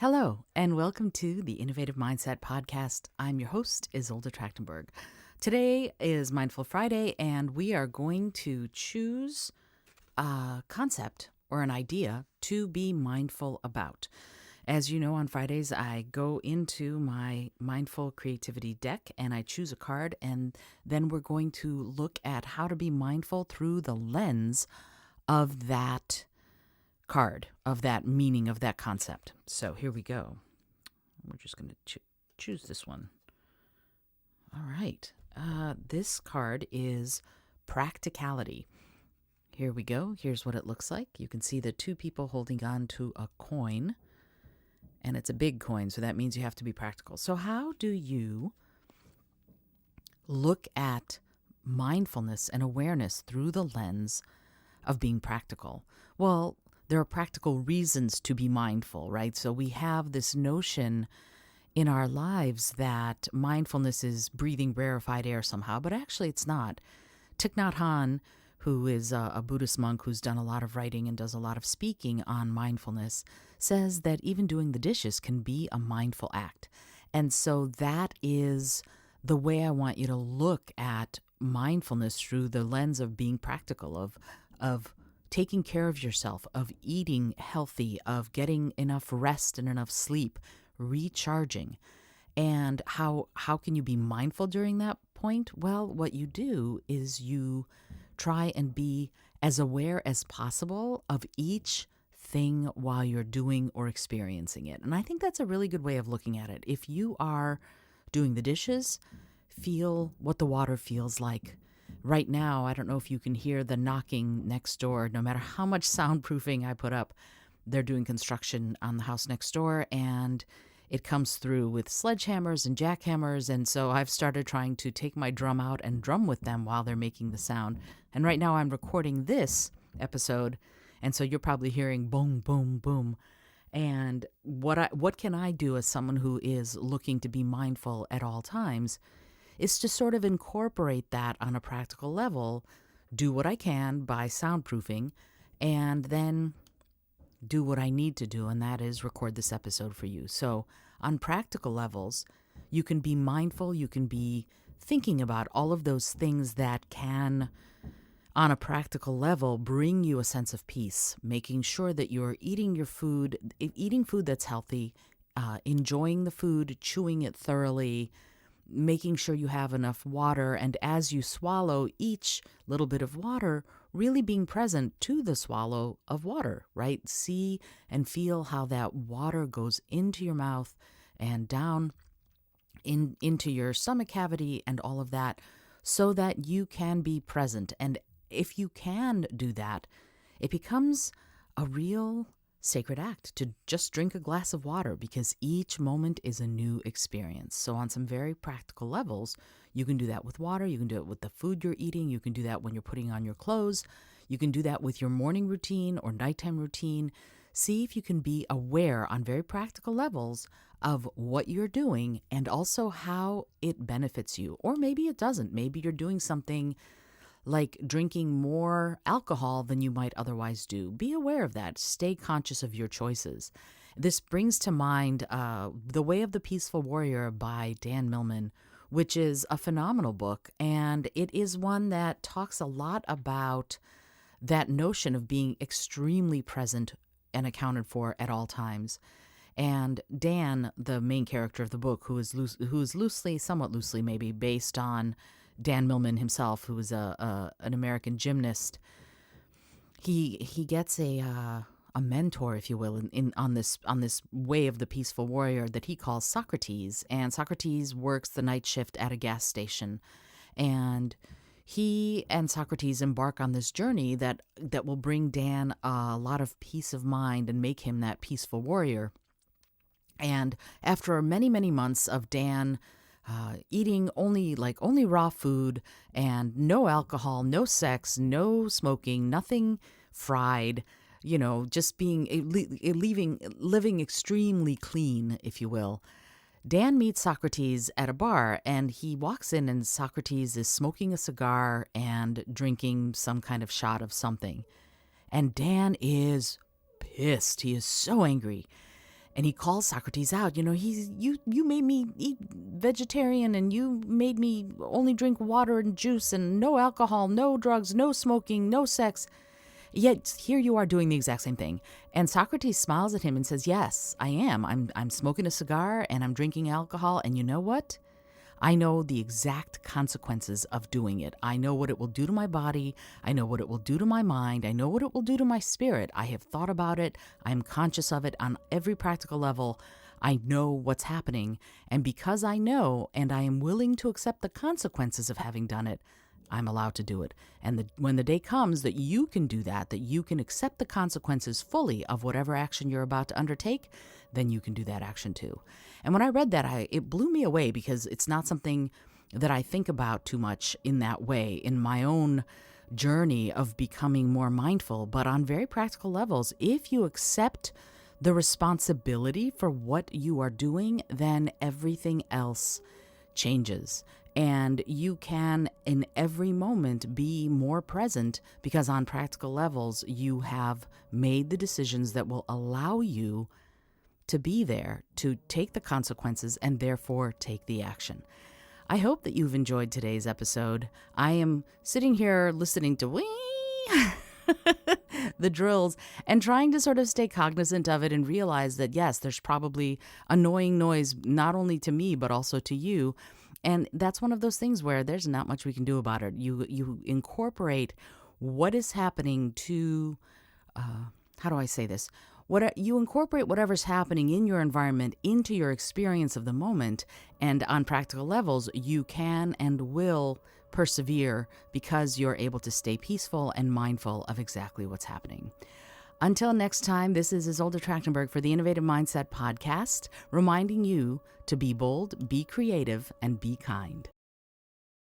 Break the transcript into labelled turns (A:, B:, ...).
A: Hello, and welcome to the Innovative Mindset Podcast. I'm your host, Isolde Trachtenberg. Today is Mindful Friday, and we are going to choose a concept or an idea to be mindful about. As you know, on Fridays, I go into my Mindful Creativity deck and I choose a card, and then we're going to look at how to be mindful through the lens of that card, of that meaning, of that concept. So here we go. We're just going to choose this one. All right. This card is practicality. Here we go. Here's what it looks like. You can see the two people holding on to a coin, and it's a big coin, so that means you have to be practical. So how do you look at mindfulness and awareness through the lens of being practical? Well, there are practical reasons to be mindful, right? So we have this notion in our lives that mindfulness is breathing rarefied air somehow, but actually it's not. Thich Nhat Hanh, who is a Buddhist monk who's done a lot of writing and does a lot of speaking on mindfulness, says that even doing the dishes can be a mindful act. And so that is the way I want you to look at mindfulness, through the lens of being practical, of taking care of yourself, of eating healthy, of getting enough rest and enough sleep, recharging. And how can you be mindful during that point? Well, what you do is you try and be as aware as possible of each thing while you're doing or experiencing it. And I think that's a really good way of looking at it. If you are doing the dishes, feel what the water feels like. Right now, I don't know if you can hear the knocking next door. No matter how much soundproofing I put up, they're doing construction on the house next door, and it comes through with sledgehammers and jackhammers. And so I've started trying to take my drum out and drum with them while they're making the sound. And right now I'm recording this episode, and so you're probably hearing boom, boom, boom. And what can I do as someone who is looking to be mindful at all times is to sort of incorporate that on a practical level, do what I can by soundproofing, and then do what I need to do, and that is record this episode for you. So on practical levels, you can be mindful, you can be thinking about all of those things that can, on a practical level, bring you a sense of peace, making sure that you're eating food that's healthy, enjoying the food, chewing it thoroughly, making sure you have enough water, and as you swallow each little bit of water, really being present to the swallow of water, right? See and feel how that water goes into your mouth and down into your stomach cavity and all of that, so that you can be present. And if you can do that, it becomes a real sacred act to just drink a glass of water, because each moment is a new experience. So on some very practical levels, you can do that with water, you can do it with the food you're eating, you can do that when you're putting on your clothes, you can do that with your morning routine or nighttime routine. See if you can be aware on very practical levels of what you're doing and also how it benefits you. Or maybe it doesn't. Maybe you're doing something like drinking more alcohol than you might otherwise do. Be aware of that. Stay conscious of your choices. This brings to mind The Way of the Peaceful Warrior by Dan Millman, which is a phenomenal book. And it is one that talks a lot about that notion of being extremely present and accounted for at all times. And Dan, the main character of the book, who is somewhat loosely maybe, based on Dan Millman himself, who was an American gymnast, he gets a mentor, if you will, on this way of the peaceful warrior that he calls Socrates. And Socrates works the night shift at a gas station, and he and Socrates embark on this journey that will bring Dan a lot of peace of mind and make him that peaceful warrior. And after many, many months of Dan eating only raw food and no alcohol, no sex, no smoking, nothing fried, just living extremely clean, if you will, Dan meets Socrates at a bar, and he walks in, and Socrates is smoking a cigar and drinking some kind of shot of something. And Dan is pissed. He is so angry. And he calls Socrates out. You made me eat vegetarian, and you made me only drink water and juice and no alcohol, no drugs, no smoking, no sex. Yet here you are doing the exact same thing. And Socrates smiles at him and says, yes, I am. I'm smoking a cigar and I'm drinking alcohol. And you know what? I know the exact consequences of doing it. I know what it will do to my body. I know what it will do to my mind. I know what it will do to my spirit. I have thought about it. I am conscious of it on every practical level. I know what's happening. And because I know and I am willing to accept the consequences of having done it, I'm allowed to do it. And when the day comes that you can do that you can accept the consequences fully of whatever action you're about to undertake, then you can do that action too. And when I read that, it blew me away, because it's not something that I think about too much in that way in my own journey of becoming more mindful. But on very practical levels, if you accept the responsibility for what you are doing, then everything else changes. And you can, in every moment, be more present, because on practical levels, you have made the decisions that will allow you to be there, to take the consequences, and therefore take the action. I hope that you've enjoyed today's episode. I am sitting here listening to the drills and trying to sort of stay cognizant of it and realize that, yes, there's probably annoying noise, not only to me, but also to you. And that's one of those things where there's not much we can do about it. You incorporate what is happening to, how do I say this? You incorporate whatever's happening in your environment into your experience of the moment, and on practical levels, you can and will persevere because you're able to stay peaceful and mindful of exactly what's happening. Until next time, this is Isolde Trachtenberg for the Innovative Mindset Podcast, reminding you to be bold, be creative, and be kind.